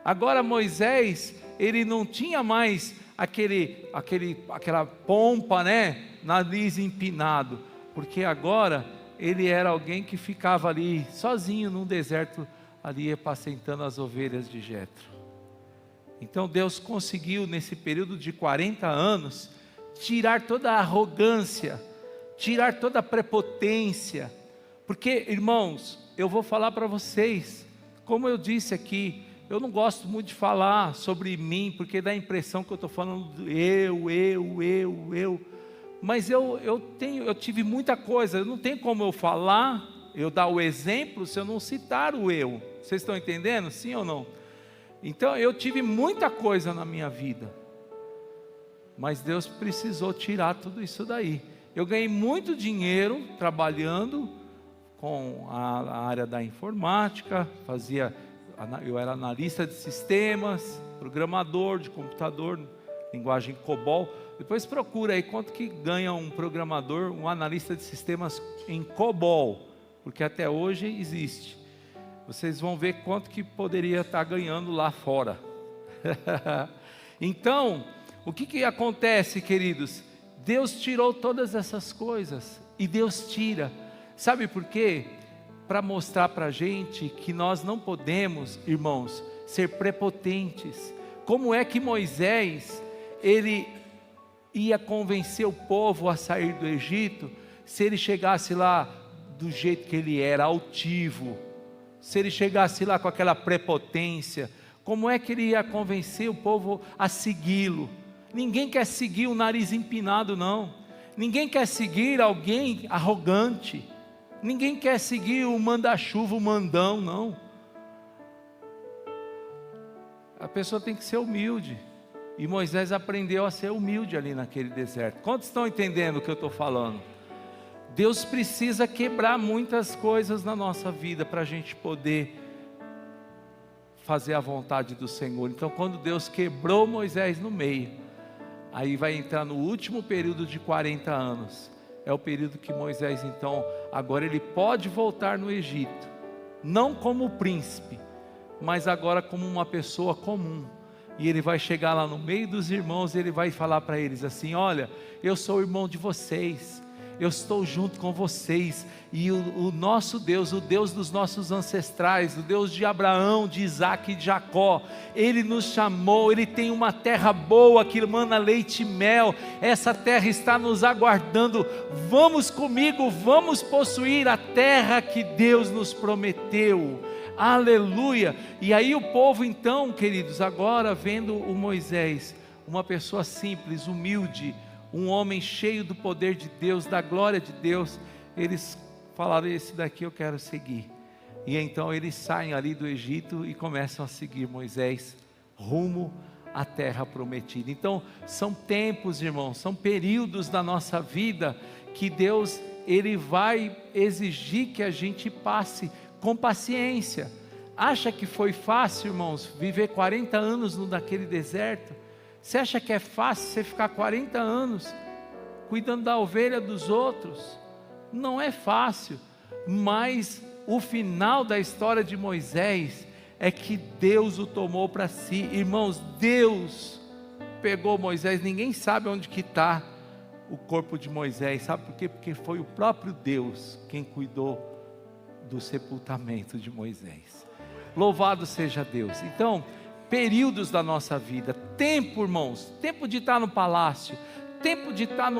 S1: Agora Moisés, ele não tinha mais aquela pompa, né, nariz empinado, porque agora ele era alguém que ficava ali sozinho num deserto, ali apacentando as ovelhas de Jetro. Então Deus conseguiu nesse período de 40 anos tirar toda a arrogância, tirar toda a prepotência, porque irmãos, eu vou falar para vocês, como eu disse aqui, eu não gosto muito de falar sobre mim, porque dá a impressão que eu estou falando eu, mas eu tive muita coisa, não tem como eu falar, eu dar o exemplo se eu não citar o eu. Vocês estão entendendo? Sim ou não? Então eu tive muita coisa na minha vida, mas Deus precisou tirar tudo isso daí. Eu ganhei muito dinheiro trabalhando com a área da informática, eu era analista de sistemas, programador de computador, linguagem COBOL. Depois procura aí quanto que ganha um programador, um analista de sistemas em COBOL, porque até hoje existe. Vocês vão ver quanto que poderia estar ganhando lá fora. Então, o que acontece, queridos? Deus tirou todas essas coisas, e Deus tira. Sabe por quê? Para mostrar para a gente que nós não podemos, irmãos, ser prepotentes. Como é que Moisés, ele ia convencer o povo a sair do Egito, se ele chegasse lá do jeito que ele era, altivo, se ele chegasse lá com aquela prepotência? Como é que ele ia convencer o povo a segui-lo? Ninguém quer seguir o nariz empinado, não. Ninguém quer seguir alguém arrogante. Ninguém quer seguir o manda-chuva, o mandão, não. A pessoa tem que ser humilde. E Moisés aprendeu a ser humilde ali naquele deserto. Quantos estão entendendo o que eu estou falando? Deus precisa quebrar muitas coisas na nossa vida para a gente poder fazer a vontade do Senhor. Então, quando Deus quebrou Moisés no meio, aí vai entrar no último período de 40 anos. É o período que Moisés, então, agora ele pode voltar no Egito, não como príncipe, mas agora como uma pessoa comum. E ele vai chegar lá no meio dos irmãos, e ele vai falar para eles assim: olha, eu sou o irmão de vocês, eu estou junto com vocês, e o nosso Deus, o Deus dos nossos ancestrais, o Deus de Abraão, de Isaac e de Jacó, Ele nos chamou, Ele tem uma terra boa que emana leite e mel, essa terra está nos aguardando, vamos comigo, vamos possuir a terra que Deus nos prometeu, aleluia. E aí o povo então, queridos, agora vendo o Moisés, uma pessoa simples, humilde, um homem cheio do poder de Deus, da glória de Deus, eles falaram: esse daqui eu quero seguir. E então eles saem ali do Egito e começam a seguir Moisés rumo à terra prometida. Então são tempos, irmãos, são períodos da nossa vida que Deus, Ele vai exigir que a gente passe com paciência. Acha que foi fácil, irmãos, viver 40 anos naquele deserto? Você acha que é fácil você ficar 40 anos cuidando da ovelha dos outros? Não é fácil, mas o final da história de Moisés é que Deus o tomou para si. Irmãos, Deus pegou Moisés, ninguém sabe onde que está o corpo de Moisés, sabe por quê? Porque foi o próprio Deus quem cuidou do sepultamento de Moisés. Louvado seja Deus. Então, períodos da nossa vida, tempo, irmãos, tempo de estar no palácio, tempo de estar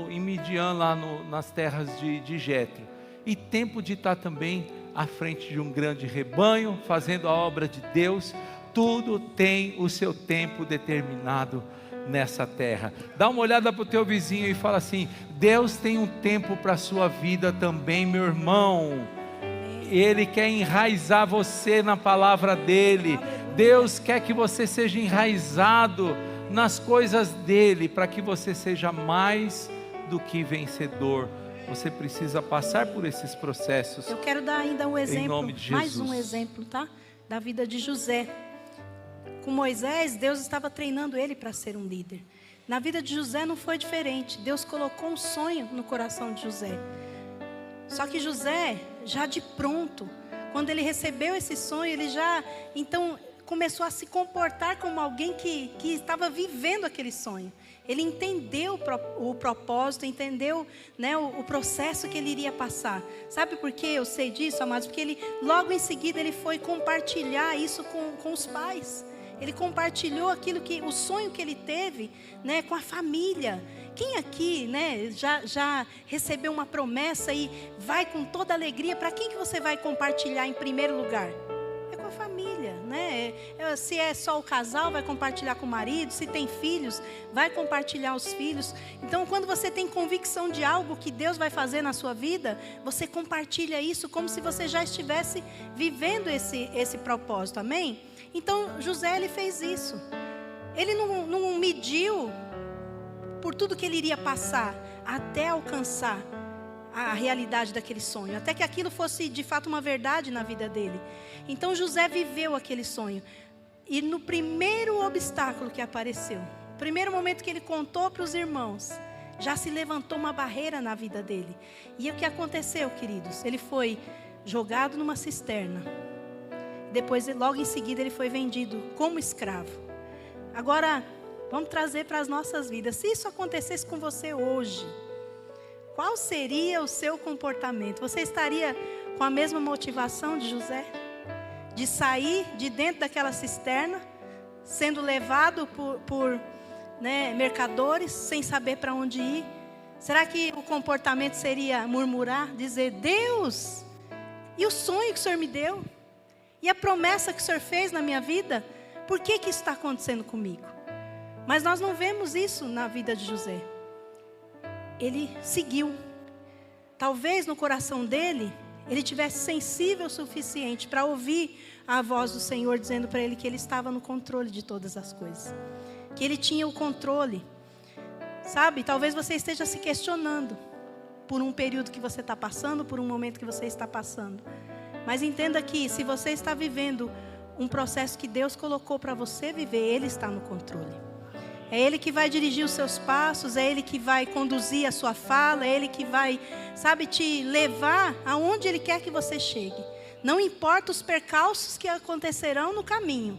S1: em Midian, lá nas terras de Jetro, e tempo de estar também à frente de um grande rebanho, fazendo a obra de Deus. Tudo tem o seu tempo determinado nessa terra. Dá uma olhada para o teu vizinho e fala assim: Deus tem um tempo para a sua vida também, meu irmão. Ele quer enraizar você na palavra dele. Deus quer que você seja enraizado nas coisas dele, para que você seja mais do que vencedor. Você precisa passar por esses processos.
S2: Eu quero dar ainda um exemplo,
S1: em nome de Jesus.
S2: Mais um exemplo, tá? Da vida de José. Com Moisés, Deus estava treinando ele para ser um líder. Na vida de José não foi diferente. Deus colocou um sonho no coração de José. Só que José, já de pronto, quando ele recebeu esse sonho, ele já, então, começou a se comportar como alguém que estava vivendo aquele sonho. Ele entendeu o propósito, entendeu, né, o processo que ele iria passar. Sabe por que eu sei disso, amados? Porque ele, logo em seguida, ele foi compartilhar isso com os pais. Ele compartilhou o sonho que ele teve, né, com a família. Quem aqui, né, já recebeu uma promessa e vai com toda alegria? Para quem que você vai compartilhar em primeiro lugar? É com a família, né? Se é só o casal, vai compartilhar com o marido. Se tem filhos, vai compartilhar os filhos. Então, quando você tem convicção de algo que Deus vai fazer na sua vida, você compartilha isso como se você já estivesse vivendo esse propósito, amém? Então, José, ele fez isso. Ele não mediu por tudo que ele iria passar até alcançar a realidade daquele sonho, até que aquilo fosse de fato uma verdade na vida dele. Então José viveu aquele sonho. E no primeiro obstáculo que apareceu, no primeiro momento que ele contou para os irmãos, já se levantou uma barreira na vida dele. E o que aconteceu, queridos? Ele foi jogado numa cisterna. Depois, logo em seguida, ele foi vendido como escravo. Agora, vamos trazer para as nossas vidas. Se isso acontecesse com você hoje, qual seria o seu comportamento? Você estaria com a mesma motivação de José? De sair de dentro daquela cisterna, sendo levado por mercadores, sem saber para onde ir? Será que o comportamento seria murmurar, dizer: Deus, e o sonho que o Senhor me deu? E a promessa que o Senhor fez na minha vida? Por que isso está acontecendo comigo? Mas nós não vemos isso na vida de José. Ele seguiu. Talvez no coração dele, ele tivesse sensível o suficiente para ouvir a voz do Senhor dizendo para ele que ele estava no controle de todas as coisas. Que ele tinha o controle. Sabe, talvez você esteja se questionando por um período que você está passando, por um momento que você está passando. Mas entenda que se você está vivendo um processo que Deus colocou para você viver, Ele está no controle. É Ele que vai dirigir os seus passos, é Ele que vai conduzir a sua fala, é Ele que vai, sabe, te levar aonde Ele quer que você chegue. Não importa os percalços que acontecerão no caminho,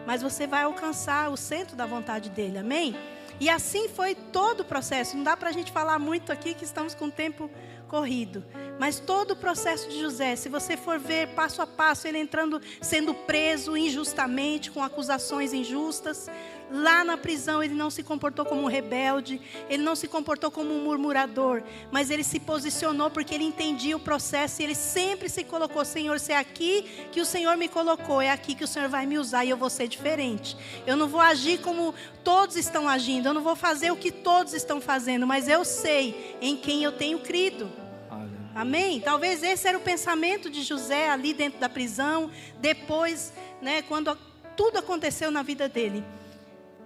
S2: mas você vai alcançar o centro da vontade dEle, amém? E assim foi todo o processo. Não dá para a gente falar muito aqui, que estamos com o tempo corrido. Mas todo o processo de José, se você for ver passo a passo, ele entrando, sendo preso injustamente, com acusações injustas. Lá na prisão ele não se comportou como um rebelde, ele não se comportou como um murmurador, mas ele se posicionou porque ele entendia o processo e ele sempre se colocou: Senhor, se é aqui que o Senhor me colocou, é aqui que o Senhor vai me usar e eu vou ser diferente. Eu não vou agir como todos estão agindo, eu não vou fazer o que todos estão fazendo, mas eu sei em quem eu tenho crido. Amém? Talvez esse era o pensamento de José ali dentro da prisão, depois, quando tudo aconteceu na vida dele.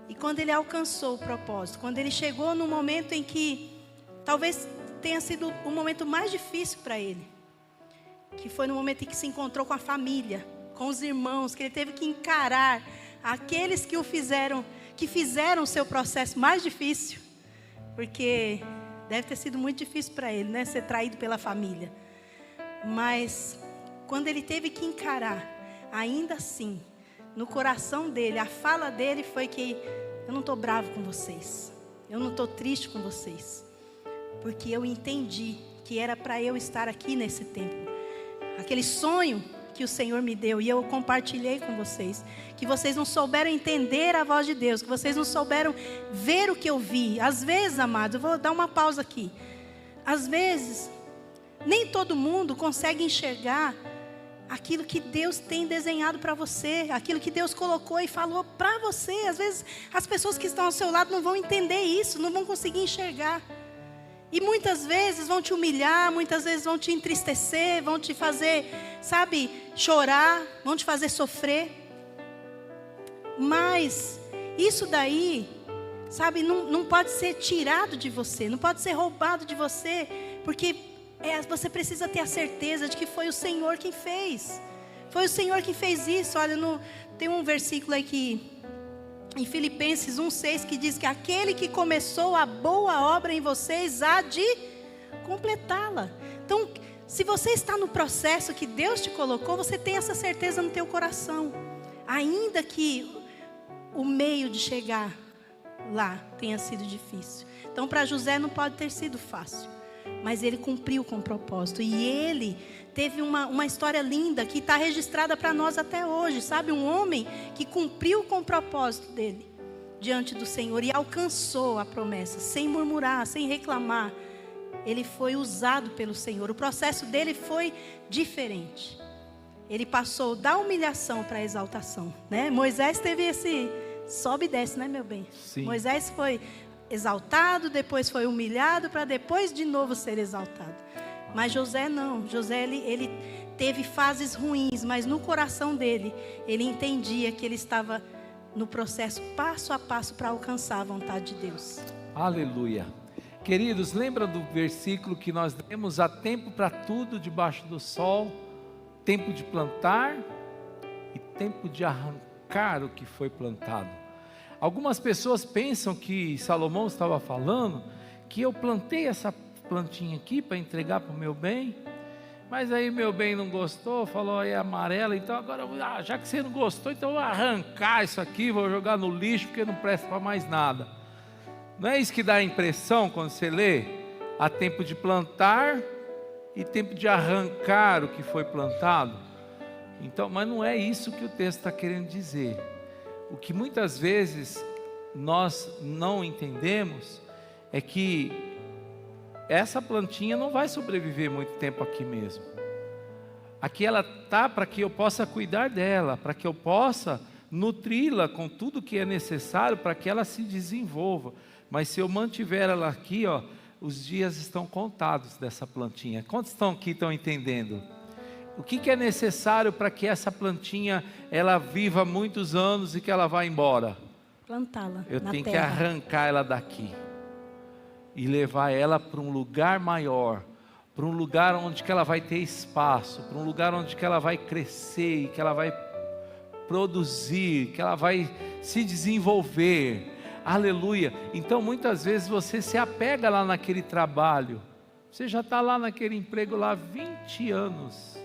S2: E quando ele alcançou o propósito, quando ele chegou no momento em que talvez tenha sido o momento mais difícil para ele, que foi no momento em que se encontrou com a família, com os irmãos, que ele teve que encarar aqueles que fizeram o seu processo mais difícil, porque deve ter sido muito difícil para ele, ser traído pela família. Mas quando ele teve que encarar, ainda assim, no coração dele, a fala dele foi que: eu não estou bravo com vocês, eu não estou triste com vocês, porque eu entendi que era para eu estar aqui nesse tempo. Aquele sonho que o Senhor me deu e eu compartilhei com vocês, que vocês não souberam entender a voz de Deus, que vocês não souberam ver o que eu vi. Às vezes, amados, eu vou dar uma pausa aqui. Às vezes, nem todo mundo consegue enxergar aquilo que Deus tem desenhado para você, aquilo que Deus colocou e falou para você. Às vezes, as pessoas que estão ao seu lado não vão entender isso, não vão conseguir enxergar. E muitas vezes vão te humilhar, muitas vezes vão te entristecer, vão te fazer, chorar, vão te fazer sofrer. Mas isso daí, não pode ser tirado de você, não pode ser roubado de você, porque você precisa ter a certeza de que foi o Senhor quem fez. Foi o Senhor que fez isso. Olha, tem um versículo aqui em Filipenses 1:6 que diz que aquele que começou a boa obra em vocês há de completá-la. Então, se você está no processo que Deus te colocou, você tem essa certeza no teu coração. Ainda que o meio de chegar lá tenha sido difícil. Então, para José não pode ter sido fácil, mas ele cumpriu com o propósito. E ele teve uma história linda que está registrada para nós até hoje. Um homem que cumpriu com o propósito dele diante do Senhor e alcançou a promessa, sem murmurar, sem reclamar. Ele foi usado pelo Senhor. O processo dele foi diferente. Ele passou da humilhação para a exaltação, Moisés teve esse sobe e desce, meu bem? Sim. Moisés foi exaltado, depois foi humilhado, para depois de novo ser exaltado. Mas José não. José ele teve fases ruins, mas no coração dele, ele entendia que ele estava no processo passo a passo para alcançar a vontade de Deus.
S1: Aleluia. Queridos, lembra do versículo que nós lemos? Há tempo para tudo debaixo do sol, tempo de plantar e tempo de arrancar o que foi plantado. Algumas pessoas pensam que Salomão estava falando que eu plantei essa plantinha aqui para entregar para o meu bem, mas aí meu bem não gostou, falou é amarela, então agora já que você não gostou, então eu vou arrancar isso aqui, vou jogar no lixo porque não presta para mais nada. Não é isso que dá a impressão quando você lê? Há tempo de plantar e tempo de arrancar o que foi plantado. Então, mas não é isso que o texto está querendo dizer. O que muitas vezes nós não entendemos é que essa plantinha não vai sobreviver muito tempo aqui mesmo. Aqui ela está para que eu possa cuidar dela, para que eu possa nutri-la com tudo que é necessário para que ela se desenvolva. Mas se eu mantiver ela aqui, ó, os dias estão contados dessa plantinha. Quantos estão aqui, estão entendendo? O que é necessário para que essa plantinha ela viva muitos anos e que ela vá embora?
S2: Plantá-la.
S1: Eu tenho que
S2: terra.
S1: arrancar ela daqui e levar ela para um lugar maior, para um lugar onde que ela vai ter espaço, para um lugar onde que ela vai crescer, que ela vai produzir, que ela vai se desenvolver. Aleluia. Então muitas vezes você se apega lá naquele trabalho, você já está lá naquele emprego lá há 20 anos,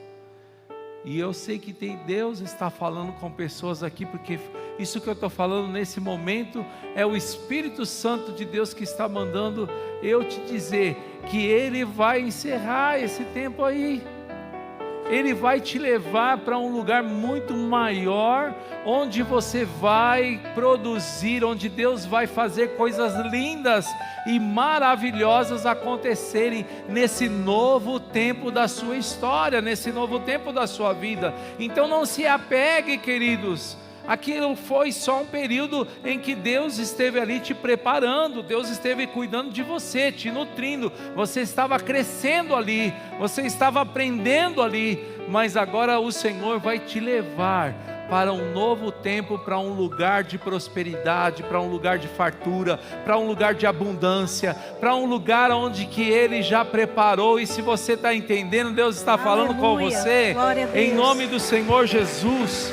S1: e eu sei que Deus está falando com pessoas aqui, porque isso que eu estou falando nesse momento é o Espírito Santo de Deus que está mandando eu te dizer que Ele vai encerrar esse tempo aí. Ele vai te levar para um lugar muito maior, onde você vai produzir, onde Deus vai fazer coisas lindas e maravilhosas acontecerem nesse novo tempo da sua história, nesse novo tempo da sua vida. Então não se apegue, queridos. Aquilo foi só um período em que Deus esteve ali te preparando, Deus esteve cuidando de você, te nutrindo, você estava crescendo ali, você estava aprendendo ali, mas agora o Senhor vai te levar para um novo tempo, para um lugar de prosperidade, para um lugar de fartura, para um lugar de abundância, para um lugar onde que Ele já preparou. E se você está entendendo, Deus está falando com você, em nome do Senhor Jesus.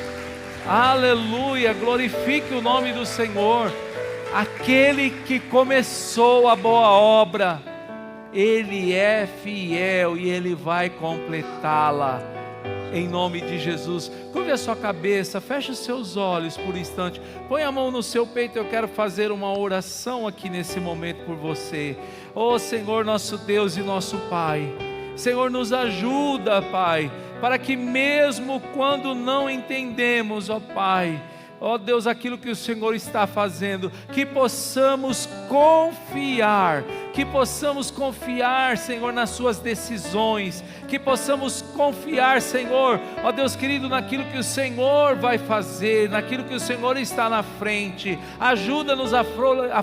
S1: Aleluia, glorifique o nome do Senhor. Aquele que começou a boa obra, Ele é fiel e Ele vai completá-la, em nome de Jesus. Curve a sua cabeça, feche os seus olhos por um instante, põe a mão no seu peito. Eu quero fazer uma oração aqui nesse momento por você. Oh Senhor, nosso Deus e nosso Pai, Senhor, nos ajuda, Pai, para que mesmo quando não entendemos, ó Pai, ó Deus, aquilo que o Senhor está fazendo, que possamos confiar, Senhor, nas suas decisões, que possamos confiar, Senhor, ó Deus querido, naquilo que o Senhor vai fazer, naquilo que o Senhor está na frente. Ajuda-nos a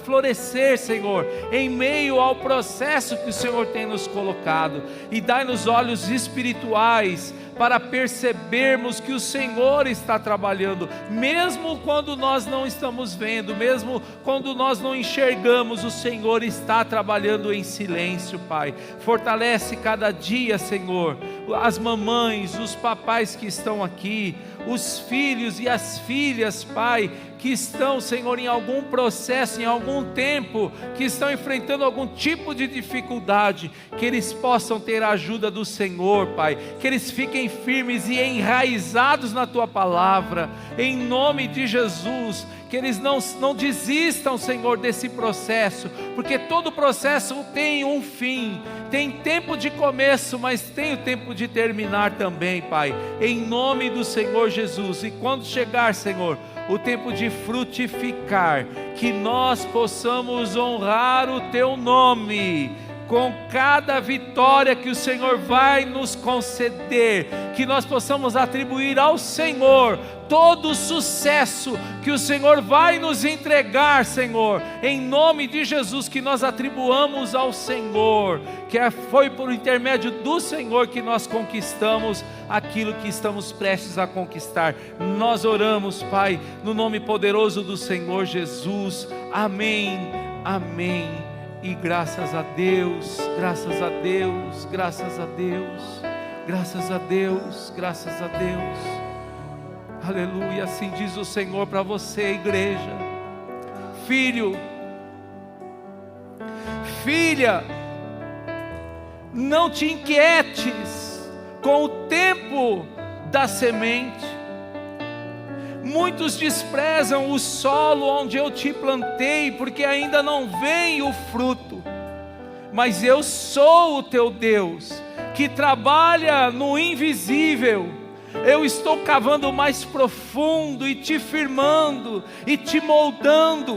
S1: florescer, Senhor, em meio ao processo que o Senhor tem nos colocado, e dai-nos olhos espirituais para percebermos que o Senhor está trabalhando, mesmo quando nós não estamos vendo, mesmo quando nós não enxergamos, o Senhor está trabalhando em silêncio, Pai. Fortalece cada dia, Senhor, as mamães, os papais que estão aqui, os filhos e as filhas, Pai, que estão, Senhor, em algum processo, em algum tempo, que estão enfrentando algum tipo de dificuldade, que eles possam ter a ajuda do Senhor, Pai, que eles fiquem firmes e enraizados na Tua palavra, em nome de Jesus, que eles não desistam, Senhor, desse processo, porque todo processo tem um fim, tem tempo de começo, mas tem o tempo de terminar também, Pai, em nome do Senhor Jesus. E quando chegar, Senhor, o tempo de frutificar, que nós possamos honrar o Teu nome, com cada vitória que o Senhor vai nos conceder, que nós possamos atribuir ao Senhor todo o sucesso que o Senhor vai nos entregar, Senhor, em nome de Jesus, que nós atribuamos ao Senhor, que foi por intermédio do Senhor que nós conquistamos aquilo que estamos prestes a conquistar. Nós oramos, Pai, no nome poderoso do Senhor Jesus. Amém, amém E graças a Deus, graças a Deus, graças a Deus, graças a Deus, graças a Deus. Aleluia, assim diz o Senhor para você, igreja. Filho, filha, não te inquietes com o tempo da semente. Muitos desprezam o solo onde eu te plantei, porque ainda não vem o fruto. Mas eu sou o teu Deus, que trabalha no invisível. Eu estou cavando mais profundo e te firmando e te moldando.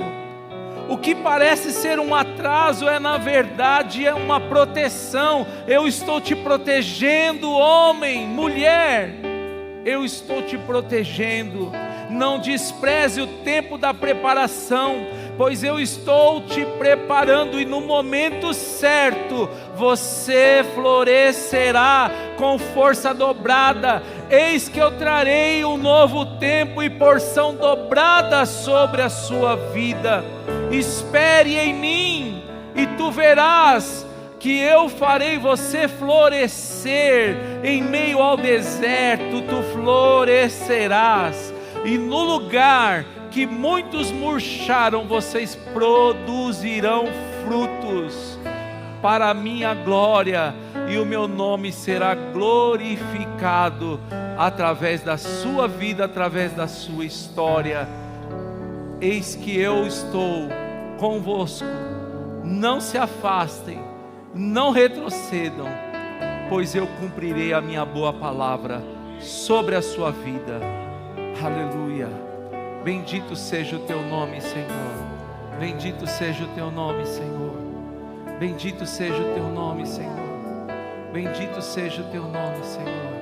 S1: O que parece ser um atraso na verdade uma proteção. Eu estou te protegendo, homem, mulher. Eu estou te protegendo. Não despreze o tempo da preparação, pois eu estou te preparando, e no momento certo você florescerá com força dobrada. Eis que eu trarei um novo tempo e porção dobrada sobre a sua vida. Espere em mim e tu verás que eu farei você florescer. Em meio ao deserto tu florescerás, e no lugar que muitos murcharam, vocês produzirão frutos para a minha glória, e o meu nome será glorificado através da sua vida, através da sua história. Eis que eu estou convosco, não se afastem, não retrocedam, pois eu cumprirei a minha boa palavra sobre a sua vida. Aleluia, bendito seja o teu nome, Senhor, bendito seja o teu nome, Senhor, bendito seja o teu nome, Senhor, bendito seja o teu nome, Senhor.